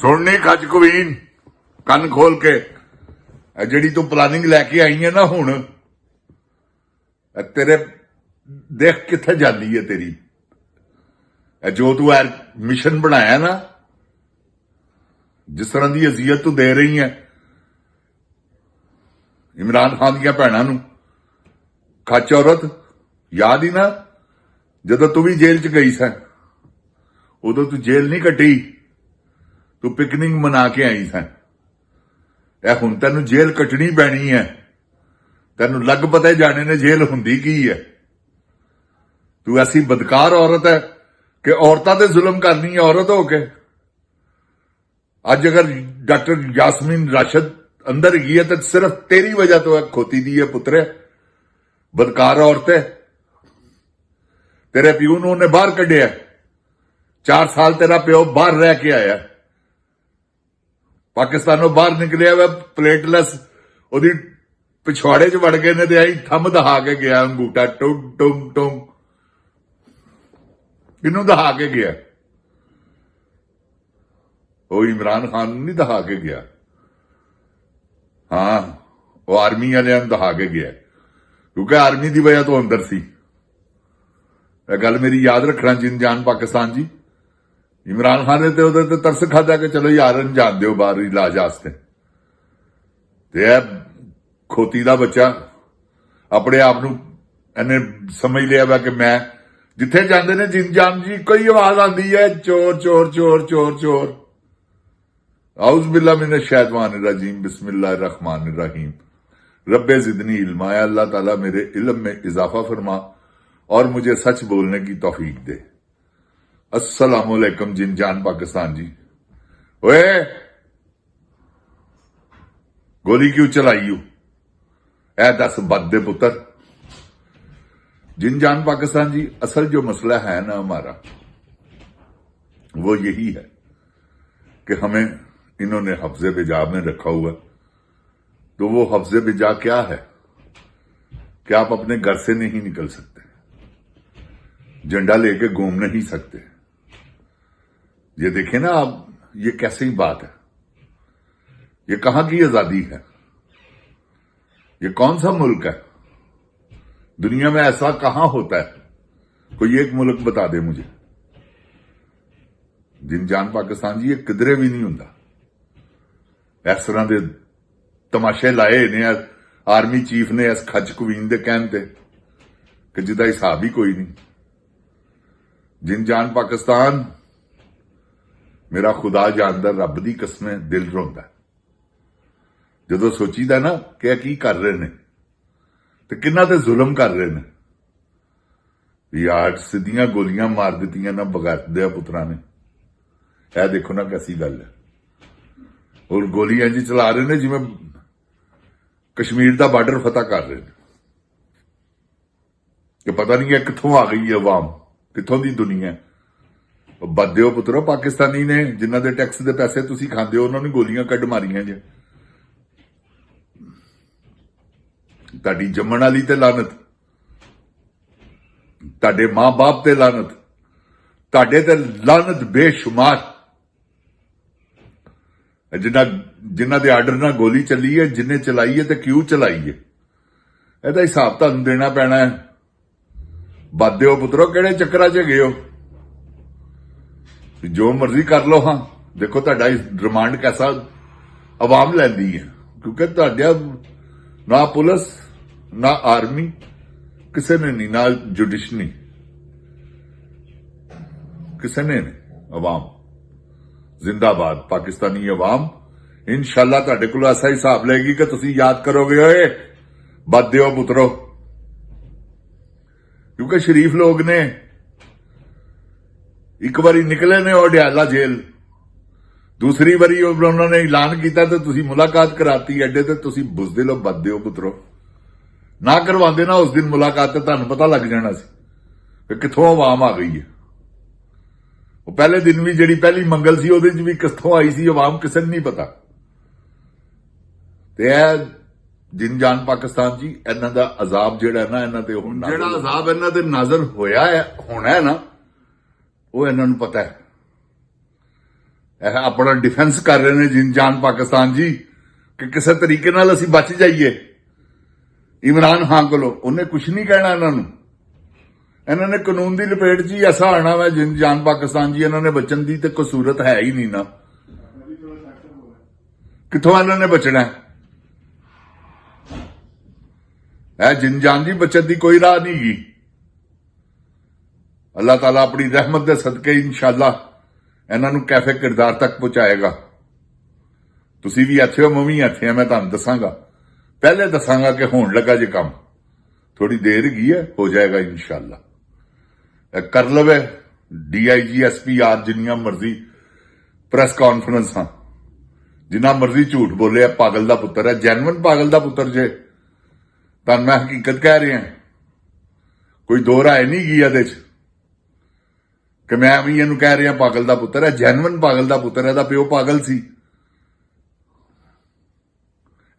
ਸੁਣਨੀ ਖੱਜ ਕਵੀਨ ਕੰਨ ਖੋਲ ਕੇ ਜਿਹੜੀ ਤੂੰ ਪਲਾਨਿੰਗ ਲੈ ਕੇ ਆਈ ਹੈ ਨਾ ਹੁਣ ਤੇਰੇ ਦੇਖ ਕਿੱਥੇ ਜਾਂਦੀ ਹੈ ਤੇਰੀ ਜੋ ਤੂੰ ਮਿਸ਼ਨ ਬਣਾਇਆ ਨਾ ਜਿਸ ਤਰ੍ਹਾਂ ਦੀ ਅਜ਼ੀਅਤ ਤੂੰ ਦੇ ਰਹੀ ਹੈ ਇਮਰਾਨ ਖਾਨ ਦੀਆਂ ਭੈਣਾਂ ਨੂੰ ਖੱਚ ਔਰਤ ਯਾਦ ਹੀ ਨਾ ਜਦੋਂ ਤੂੰ ਵੀ ਜੇਲ੍ਹ 'ਚ ਗਈ ਸੈਂ ਉਦੋਂ ਤੂੰ ਜੇਲ੍ਹ ਨਹੀਂ ਕੱਟੀ ਤੂੰ ਪਿਕਨਿਕ ਮਨਾ ਕੇ ਆਈ ਸੈਂ ਇਹ ਹੁਣ ਤੈਨੂੰ ਜੇਲ੍ਹ ਕੱਟਣੀ ਪੈਣੀ ਹੈ ਤੈਨੂੰ ਲੱਗ ਪਤਾ ਜਾਣੇ ਨੇ ਜੇਲ੍ਹ ਹੁੰਦੀ ਕੀ ਹੈ ਤੂੰ ਐਸੀ ਬਦਕਾਰ ਔਰਤ ਹੈ ਕਿ ਔਰਤਾਂ ਤੇ ਜ਼ੁਲਮ ਕਰਨੀ ਹੈ ਔਰਤ ਹੋ ਕੇ ਅੱਜ ਅਗਰ ਡਾਕਟਰ ਯਾਸਮੀਨ ਰਾਸ਼ਦ ਅੰਦਰ ਗਈ ਹੈ ਤਾਂ ਸਿਰਫ ਤੇਰੀ ਵਜ੍ਹਾ ਤੋਂ ਹੈ ਖੋਤੀ ਦੀ ਹੈ ਪੁੱਤਰੇ ਬਦਕਾਰ ਔਰਤ ਹੈ ਤੇਰੇ ਪਿਓ ਨੂੰ ਉਹਨੇ ਬਾਹਰ ਕੱਢਿਆ 4 ਸਾਲ ਤੇਰਾ ਪਿਓ ਬਾਹਰ ਰਹਿ ਕੇ ਆਇਆ ਪਾਕਿਸਤਾਨੋਂ ਬਾਹਰ ਨਿਕਲਿਆ ਵਾ ਪਲੇਟਲੈਸ ਉਹਦੀ ਪਿਛਵਾੜੇ 'ਚ ਵੜ ਗਏ ਨੇ ਤੇ ਆਈ ਥੰਮ ਦਹਾ ਕੇ ਗਿਆ ਅੰਗੂਠਾ ਟੁੰਗ ਟੁੰਗ ਟੁੰਗ ਕਿਹਨੂੰ ਦਹਾ ਕੇ ਗਿਆ ਉਹ ਇਮਰਾਨ ਖਾਨ ਨੂੰ ਨਹੀਂ ਦਹਾ ਕੇ ਗਿਆ ਹਾਂ ਉਹ ਆਰਮੀ ਵਾਲਿਆਂ ਨੂੰ ਦਹਾ ਕੇ ਗਿਆ ਕਿਉਂਕਿ ਆਰਮੀ ਦੀ ਵਜ੍ਹਾ ਤੋਂ ਅੰਦਰ ਸੀ ਇਹ ਗੱਲ ਮੇਰੀ ਯਾਦ ਰੱਖਣਾ ਜਿੰਨ ਜਾਨ ਪਾਕਿਸਤਾਨ ਜੀ ਇਮਰਾਨ ਖਾਨ ਨੇ ਤੇ ਉਹਦੇ ਤੇ ਤਰਸ ਖਾਦਾ ਕਿ ਚਲੋ ਯਾਰ ਅੰਜਾਮ ਦਿਓ ਬਾਹਰ ਇਲਾਜ ਵਾਸਤੇ ਤੇ ਇਹ ਖੋਤੀ ਦਾ ਬੱਚਾ ਆਪਣੇ ਆਪ ਨੂੰ ਇਹਨੇ ਸਮਝ ਲਿਆ ਵਾ ਕਿ ਮੈਂ ਜਿੱਥੇ ਜਾਂਦੇ ਨੇ ਜਿੰਨ ਜਾਨ ਜੀ ਕੋਈ ਆਵਾਜ਼ ਆਉਂਦੀ ਹੈ ਚੋਰ ਚੋਰ ਚੋਰ ਚੋਰ ਚੋਰ आउज़ बिल्लाह मिनश शैतानिर रजीम बिस्मिल्लाहिर रहमानिर रहीम रब्बे ज़िदनी इल्मा या अल्लाह ताला मेरे इल्म में इजाफा फरमा और मुझे सच बोलने की तौफीक दे अस्सलाम वालेकुम जिन जान पाकिस्तान जी ओए गोली क्यों चलाई यू ऐ दस बद दे पुत्र जिन जान पाकिस्तान जी असल जो मसला है ना हमारा वो यही है कि हमें इन्होंने हफ्ज़े बिजा में रखा हुआ तो वो हफ्ज़े बिजा क्या है कि आप अपने घर से नहीं निकल सकते झंडा लेके घूम नहीं सकते ये देखें ना आप ये कैसी बात है ये कहां की आजादी है ये कौन सा मुल्क है दुनिया में ऐसा कहां होता है कोई एक मुल्क बता दे मुझे जिन जान पाकिस्तान जी ये किधरे भी नहीं होता इस तरह के तमाशे लाए ने आर्मी चीफ ने इस खच कवीन के कहने ते कि जिदा हिसाब ही कोई नहीं जिन जान पाकिस्तान मेरा खुदा जानदा रब दी कसमें दिल रोंदा जो सोचीदा ना कि की कर रहे ने ते किन्ना ते जुल्म कर रहे ने यार सीधियां गोलियां मार दित्तियां ना बगैर पुत्रा ने यह देखो ना कैसी गल है और गोलियां जी चला रहे ने जिवें कश्मीर का बार्डर फतह कर रहे हैं कि पता नहीं है कित्थों आ गई है अवाम कित्थों की दुनिया बददिओ पुत्रो पाकिस्तानी ने जिन्हां दे टैक्स के पैसे तुसीं खांदे हो उन्होंने गोलियां कढ मारियां जे तुहाडी जम्मण वाली ते लानत तुहाडे मां बाप ते लानत तुहाडे ते लानत बेशुमार जिन्हां दे आर्डर नाल गोली चली है जिन्हें चलाई है तो क्यों चलाई है ਇਹਦਾ ਹਿਸਾਬ ਤੁਹਾਨੂੰ ਦੇਣਾ ਪੈਣਾ ਹੈ ਬਾਦਿਓ ਪੁੱਤਰੋ ਕਿਹੜੇ ਚੱਕਰਾਂ 'ਚ ਗਏ ਹੋ ਜੋ ਮਰਜ਼ੀ ਕਰ ਲਓ ਹਾਂ ਦੇਖੋ ਤੁਹਾਡਾ ਰਿਮਾਂਡ ਕੈਸਾ ਆਵਾਮ ਲੈਂਦੀ ਹੈ ਕਿਉਂਕਿ ਤੁਹਾਡਾ ਨਾ ਪੁਲਿਸ ਨਾ ਆਰਮੀ ਕਿਸੇ ਨੇ ਨਹੀਂ ਨਾ ਜੁਡੀਸ਼ਰੀ ਕਿਸੇ ਨੇ ਆਵਾਮ जिंदाबाद पाकिस्तानी अवाम इंशाअल्लाह तुहाडे कोल ऐसा हिसाब लेगी कि तुसीं याद करोगे ओए बददिओ पुत्रो क्योंकि शरीफ लोग ने एक बारी निकले ने ओडियाला जेल दूसरी बारी उन्होंने ऐलान किया तो तुसीं मुलाकात कराती एडे ते तुसीं बुज़दिल बददिओ पुत्रो ना करवांदे ना उस दिन मुलाकात ते तुहानूं पता लग जाना सी कि कित्थों अवाम आ गई है ਉਹ ਪਹਿਲੇ ਦਿਨ ਵੀ ਜਿਹੜੀ ਪਹਿਲੀ ਮੰਗਲ ਸੀ ਉਹਦੇ 'ਚ ਵੀ ਕਿੱਥੋਂ ਆਈ ਸੀ ਆਵਾਮ ਕਿਸੇ ਨੂੰ ਨਹੀਂ ਪਤਾ ਤੇ ਇਹ ਜਿਨ ਜਾਨ ਪਾਕਿਸਤਾਨ ਜੀ ਇਹਨਾਂ ਦਾ ਅਜ਼ਾਬ ਜਿਹੜਾ ਨਾ ਇਹਨਾਂ ਤੇ ਹੁਣ ਜਿਹੜਾ ਅਜ਼ਾਬ ਇਹਨਾਂ ਤੇ ਨਾਜ਼ਰ ਹੋਇਆ ਹੈ ਹੋਣਾ ਹੈ ਨਾ ਉਹ ਇਹਨਾਂ ਨੂੰ ਪਤਾ ਹੈ ਇਹ ਆਪਣਾ ਡਿਫੈਂਸ ਕਰ ਰਹੇ ਨੇ ਜਿੰਨ ਜਾਨ ਪਾਕਿਸਤਾਨ ਜੀ ਕਿ ਕਿਸੇ ਤਰੀਕੇ ਨਾਲ ਅਸੀਂ ਬਚ ਜਾਈਏ ਇਮਰਾਨ ਖਾਨ ਕੋਲੋਂ। ਉਹਨੇ ਕੁਝ ਨਹੀਂ ਕਹਿਣਾ ਇਹਨਾਂ ਨੇ ਕਾਨੂੰਨ ਦੀ ਲਪੇਟ 'ਚ ਹੀ ਐਸਾ ਆਣਾ ਵਾ ਜਿੰਨ ਜਾਨ ਪਾਕਿਸਤਾਨ ਜੀ। ਇਹਨਾਂ ਨੇ ਬਚਣ ਦੀ ਤੇ ਕੋਈ ਸੂਰਤ ਹੈ ਹੀ ਨਹੀਂ ਨਾ। ਕਿੱਥੋਂ ਇਹਨਾਂ ਨੇ ਬਚਣਾ? ਇਹ ਜਿੰਨ ਜਾਨ ਦੀ ਬਚਤ ਦੀ ਕੋਈ ਰਾਹ ਨਹੀਂ ਗੀ। ਅੱਲਾਹ ਤਾਲਾ ਆਪਣੀ ਰਹਿਮਤ ਦੇ ਸਦਕੇ ਇਨਸ਼ਾਅੱਲਾ ਇਹਨਾਂ ਨੂੰ ਕੈਫੇ ਕਿਰਦਾਰ ਤੱਕ ਪਹੁੰਚਾਏਗਾ। ਤੁਸੀਂ ਵੀ ਇੱਥੇ ਹੋ, ਮੈਂ ਵੀ ਇੱਥੇ ਆ। ਮੈਂ ਤੁਹਾਨੂੰ ਦੱਸਾਂਗਾ, ਪਹਿਲੇ ਦੱਸਾਂਗਾ ਕਿ ਹੋਣ ਲੱਗਾ ਜੇ ਕੰਮ, ਥੋੜੀ ਦੇਰ ਗਈ ਹੈ, ਹੋ ਜਾਏਗਾ ਇਨਸ਼ਾਅੱਲਾ। ਕਰ ਲਵੇ DIG SPR ਜਿੰਨੀਆਂ ਮਰਜ਼ੀ ਪ੍ਰੈਸ ਕਾਨਫਰੰਸਾਂ, ਜਿੰਨਾ ਮਰਜ਼ੀ ਝੂਠ ਬੋਲੇ, ਪਾਗਲ ਦਾ ਪੁੱਤਰ ਹੈ, ਜੈਨੂਇਨ ਪਾਗਲ ਦਾ ਪੁੱਤਰ ਜੇ। ਤੁਹਾਨੂੰ ਮੈਂ ਹਕੀਕਤ ਕਹਿ ਰਿਹਾ, ਕੋਈ ਦੋ ਰਾਏ ਨਹੀਂ ਗਈ ਇਹਦੇ 'ਚ ਕਿ ਮੈਂ ਵੀ ਇਹਨੂੰ ਕਹਿ ਰਿਹਾ ਪਾਗਲ ਦਾ ਪੁੱਤਰ ਹੈ। ਜੈਨੂਇਨ ਪਾਗਲ ਦਾ ਪੁੱਤਰ ਹੈ, ਇਹਦਾ ਪਿਓ ਪਾਗਲ ਸੀ,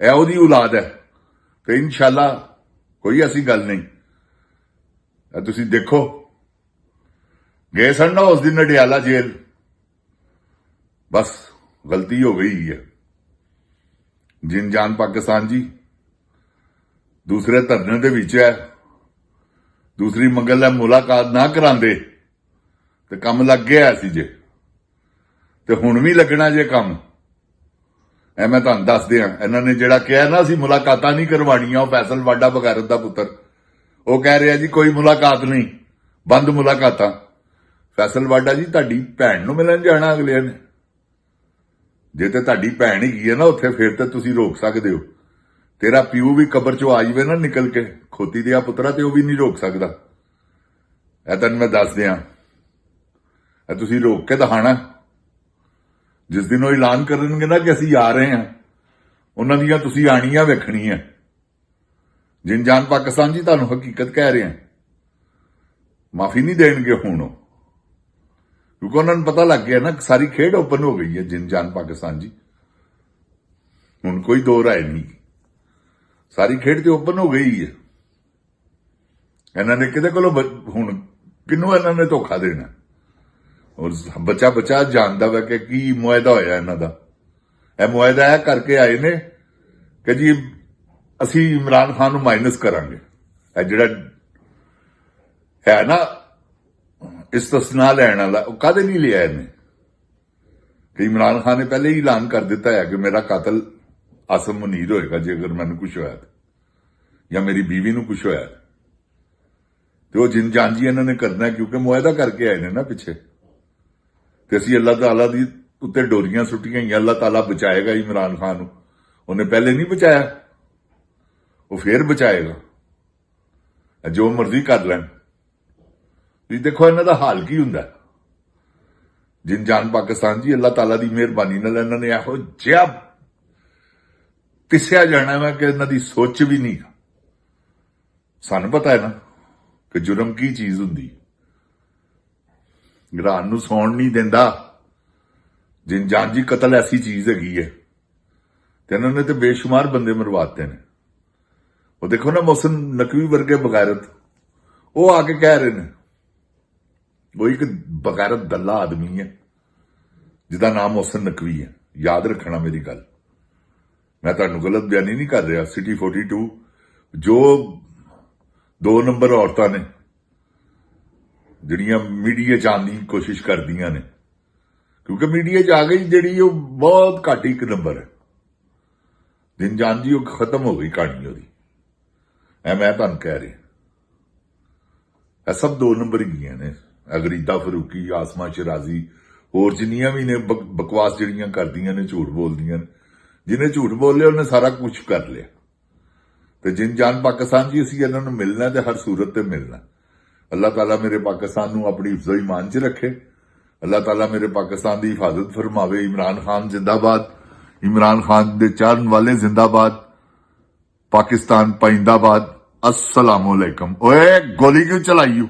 ਇਹ ਉਹਦੀ ਔਲਾਦ ਹੈ। ਤੇ ਇਨਸ਼ਾਅੱਲਾ ਕੋਈ ਐਸੀ ਗੱਲ ਨਹੀਂ। ਤੁਸੀਂ ਦੇਖੋ, ਗਏ ਸਨ ਨਾ ਉਸ ਦਿਨ ਨਡਿਆਲਾ ਜੇਲ੍ਹ, ਬਸ ਗਲਤੀ ਹੋ ਗਈ ਹੈ। ਜਿੰਨ ਜਾਨ ਪਾਕਿਸਤਾਨ ਜੀ ਦੂਸਰੇ ਧਰਨੇ ਦੇ ਵਿੱਚ ਹੈ, ਦੂਸਰੀ ਮੰਗਲ ਨਾਲ ਮੁਲਾਕਾਤ ਨਾ ਕਰਾਂਦੇ ਤੇ ਕੰਮ ਲੱਗ ਗਿਆ ਸੀ ਜੇ, ਤੇ ਹੁਣ ਵੀ ਲੱਗਣਾ ਜੇ ਕੰਮ। ਐ ਮੈਂ ਤੁਹਾਨੂੰ ਦੱਸ ਦਿਆਂ, ਇਹਨਾਂ ਨੇ ਜਿਹੜਾ ਕਿਹਾ ਨਾ ਅਸੀਂ ਮੁਲਾਕਾਤਾਂ ਨਹੀਂ ਕਰਵਾਉਣੀਆਂ, ਉਹ ਫੈਸਲ ਵਾਡਾ ਬਗੈਰਤ ਦਾ ਪੁੱਤਰ, ਉਹ ਕਹਿ ਰਿਹਾ ਜੀ ਕੋਈ ਮੁਲਾਕਾਤ ਨਹੀਂ, ਬੰਦ ਮੁਲਾਕਾਤਾਂ। ਫੈਸਲ ਵਾਡਾ ਜੀ ਤੁਹਾਡੀ ਭੈਣ ਨੂੰ ਮਿਲਣ ਜਾਣਾ ਅਗਲੇ ਨੇ। ਜੇ ਤੇ ਤੁਹਾਡੀ ਭੈਣ ਹੈਗੀ ਹੈ ਨਾ ਉੱਥੇ, ਫਿਰ ਤੇ ਤੁਸੀਂ ਰੋਕ ਸਕਦੇ ਹੋ। ਤੇਰਾ ਪਿਓ ਵੀ ਕਬਰ ਚੋਂ ਆ ਜਾਵੇ ਨਾ ਨਿਕਲ ਕੇ, ਖੋਤੀ ਦਿਆ ਪੁੱਤਰਾ, ਤੇ ਉਹ ਵੀ ਨਹੀਂ ਰੋਕ ਸਕਦਾ। ਇਹ ਤੈਨੂੰ ਮੈਂ ਦੱਸ ਦਿਆਂ, ਇਹ ਤੁਸੀਂ ਰੋਕ ਕੇ ਦਿਖਾਣਾ। ਜਿਸ ਦਿਨ ਉਹ ਐਲਾਨ ਕਰਨਗੇ ਨਾ ਕਿ ਅਸੀਂ ਆ ਰਹੇ ਹਾਂ, ਉਹਨਾਂ ਦੀਆਂ ਤੁਸੀਂ ਆਣੀਆਂ ਵੇਖਣੀਆਂ। ਜਿੰਨ ਜਾਨ ਪਾਕਿਸਤਾਨ ਜੀ ਤੁਹਾਨੂੰ ਹਕੀਕਤ ਕਹਿ ਰਹੇ ਹਾਂ, ਮਾਫੀ ਨਹੀਂ ਦੇਣਗੇ ਹੁਣ ਉਹ, ਕਿਉਂਕਿ ਉਹਨਾਂ ਨੂੰ ਪਤਾ ਲੱਗ ਗਿਆ ਨਾ ਸਾਰੀ ਖੇਡ ਓਪਨ ਹੋ ਗਈ ਹੈ। ਜਿੰਨ ਜਾਨ ਪਾਕਿਸਤਾਨ ਜੀ ਹੁਣ ਕੋਈ ਦੋ ਰਾਏ ਨਹੀਂ, ਸਾਰੀ ਖੇਡ ਤੇ ਓਪਨ ਹੋ ਗਈ ਹੈ। ਇਹਨਾਂ ਨੇ ਕਿਹਦੇ ਕੋਲੋਂ ਹੁਣ ਕਿਹਨੂੰ ਇਹਨਾਂ ਨੇ ਧੋਖਾ ਦੇਣਾ? ਔਰ ਬੱਚਾ ਜਾਣਦਾ ਵਾ ਕਿ ਕੀ ਮੁਆਇਦਾ ਹੋਇਆ ਇਹਨਾਂ ਦਾ। ਇਹ ਮੁਆਇਦਾ ਇਹ ਕਰਕੇ ਆਏ ਨੇ ਕਿ ਜੀ ਅਸੀਂ ਇਮਰਾਨ ਖਾਨ ਨੂੰ ਮਾਈਨਸ ਕਰਾਂਗੇ। ਇਹ ਜਿਹੜਾ ਹੈ ਨਾ ਇਸਤਸਨਾ ਲੈਣ ਵਾਲਾ, ਉਹ ਕਾਹਦੇ ਨਹੀਂ ਲਿਆ ਇਹਨੇ? ਕਿ ਇਮਰਾਨ ਖਾਨ ਨੇ ਪਹਿਲੇ ਹੀ ਐਲਾਨ ਕਰ ਦਿੱਤਾ ਹੈ ਕਿ ਮੇਰਾ ਕਾਤਲ ਆਸਮ ਮੁਨੀਰ ਹੋਏਗਾ ਜੇ ਅਗਰ ਮੈਨੂੰ ਕੁਝ ਹੋਇਆ ਜਾਂ ਮੇਰੀ ਬੀਵੀ ਨੂੰ ਕੁਝ ਹੋਇਆ। ਤੇ ਉਹ ਜਿੰਨ ਜਾਨ ਜੀ ਇਹਨਾਂ ਨੇ ਕਰਨਾ, ਕਿਉਂਕਿ ਮੁਆਇਦਾ ਕਰਕੇ ਆਏ ਨੇ ਨਾ ਪਿੱਛੇ। ਤੇ ਅਸੀਂ ਅੱਲਾਹ ਤਾਲਾ ਦੀ ਉੱਤੇ ਡੋਰੀਆਂ ਸੁੱਟੀਆਂ ਹੀ, ਅੱਲਾਹ ਤਾਲਾ ਬਚਾਏਗਾ ਇਮਰਾਨ ਖਾਨ ਨੂੰ। ਉਹਨੇ ਪਹਿਲੇ ਨਹੀਂ ਬਚਾਇਆ, ਉਹ ਫੇਰ ਬਚਾਏਗਾ। ਜੋ ਮਰਜ਼ੀ ਕਰ ਲੈਣ। ਤੁਸੀਂ ਦੇਖੋ ਇਹਨਾਂ ਦਾ ਹਾਲ ਕੀ ਹੁੰਦਾ। ਜਿੰਨ ਜਾਨ ਪਾਕਿਸਤਾਨ ਜੀ, ਅੱਲਾਹ ਤਾਲਾ ਦੀ ਮਿਹਰਬਾਨੀ ਨਾਲ ਇਹਨਾਂ ਨੇ ਇਹੋ ਜਿਹਾ ਪਿਸਿਆ ਜਾਣਾ ਵਾ ਕਿ ਇਹਨਾਂ ਦੀ ਸੋਚ ਵੀ ਨਹੀਂ। ਸਾਨੂੰ ਪਤਾ ਹੈ ਨਾ ਕਿ ਜੁਰਮ ਕੀ ਚੀਜ਼ ਹੁੰਦੀ। ਰਾਤ ਨੂੰ ਸੌਣ ਨਹੀਂ ਦਿੰਦਾ ਜਿੰਨ ਜਾਨ ਜੀ, ਕਤਲ ਐਸੀ ਚੀਜ਼ ਹੈਗੀ ਹੈ। ਤੇ ਇਹਨਾਂ ਨੇ ਤੇ ਬੇਸ਼ੁਮਾਰ ਬੰਦੇ ਮਰਵਾਤੇ ਨੇ। ਉਹ ਦੇਖੋ ਨਾ ਮੋਹਸਿਨ ਨਕਵੀ ਵਰਗੇ ਬਗੈਰਤ, ਉਹ ਆ ਕੇ ਕਹਿ ਰਹੇ ਨੇ, ਉਹ ਇੱਕ ਬਗੈਰਤ ਦੱਲਾ ਆਦਮੀ ਹੈ ਜਿਹਦਾ ਨਾਮ ਮੋਹਸਿਨ ਨਕਵੀ ਹੈ। ਯਾਦ ਰੱਖਣਾ ਮੇਰੀ ਗੱਲ, ਮੈਂ ਤੁਹਾਨੂੰ ਗਲਤ ਬਿਆਨੀ ਨਹੀਂ ਕਰ ਰਿਹਾ। ਸਿਟੀ 42 ਜੋ 2 ਨੰਬਰ ਔਰਤਾਂ ਨੇ ਜਿਹੜੀਆਂ ਮੀਡੀਆ 'ਚ ਆਉਣ ਦੀ ਕੋਸ਼ਿਸ਼ ਕਰਦੀਆਂ ਨੇ, ਕਿਉਂਕਿ ਮੀਡੀਆ 'ਚ ਆ ਗਈ ਜਿਹੜੀ, ਉਹ ਬਹੁਤ ਘੱਟ ਇੱਕ ਨੰਬਰ ਹੈ। ਜਿੰਨ ਜਾਨ ਜੀ ਉਹ ਖਤਮ ਹੋ ਗਈ ਕਹਾਣੀ ਉਹਦੀ। ਐ ਮੈਂ ਤੁਹਾਨੂੰ ਕਹਿ ਰਿਹਾ, ਇਹ ਸਭ 2 ਨੰਬਰ ਹੀ ਗਈਆਂ ਨੇ। ਅਗਰੀਦਾ ਫਰੂਕੀ, ਆਸਮਾ ਸ਼ਿਰਾਜ਼ੀ, ਹੋਰ ਜਿੰਨੀਆਂ ਵੀ ਨੇ ਬਕਵਾਸ ਜਿਹੜੀਆਂ ਕਰਦੀਆਂ ਨੇ, ਝੂਠ ਬੋਲਦੀਆਂ ਨੇ। ਜਿਹਨੇ ਝੂਠ ਬੋਲਿਆ ਉਹਨੇ ਸਾਰਾ ਕੁਝ ਕਰ ਲਿਆ। ਤੇ ਜਿੰਨ ਜਾਨ ਪਾਕਿਸਤਾਨ ਜੀ, ਅਸੀਂ ਇਹਨਾਂ ਨੂੰ ਮਿਲਣਾ ਤੇ ਹਰ ਸੂਰਤ ਤੇ ਮਿਲਣਾ। ਅੱਲਾਹ ਤਾਲਾ ਮੇਰੇ ਪਾਕਿਸਤਾਨ ਨੂੰ ਆਪਣੀ ਹਿਫਜ਼ੋ ਈਮਾਨ 'ਚ ਰੱਖੇ। ਅੱਲਾਹ ਤਾਲਾ ਮੇਰੇ ਪਾਕਿਸਤਾਨ ਦੀ ਹਿਫਾਜ਼ਤ ਫਰਮਾਵੇ। ਇਮਰਾਨ ਖਾਨ ਜ਼ਿੰਦਾਬਾਦ, ਇਮਰਾਨ ਖਾਨ ਦੇ ਚਾਹਣ ਵਾਲੇ ਜ਼ਿੰਦਾਬਾਦ, ਪਾਕਿस्तान पाइंदाबाद। अस्सलामुअलैकुम। ओए गोली क्यों चलाई?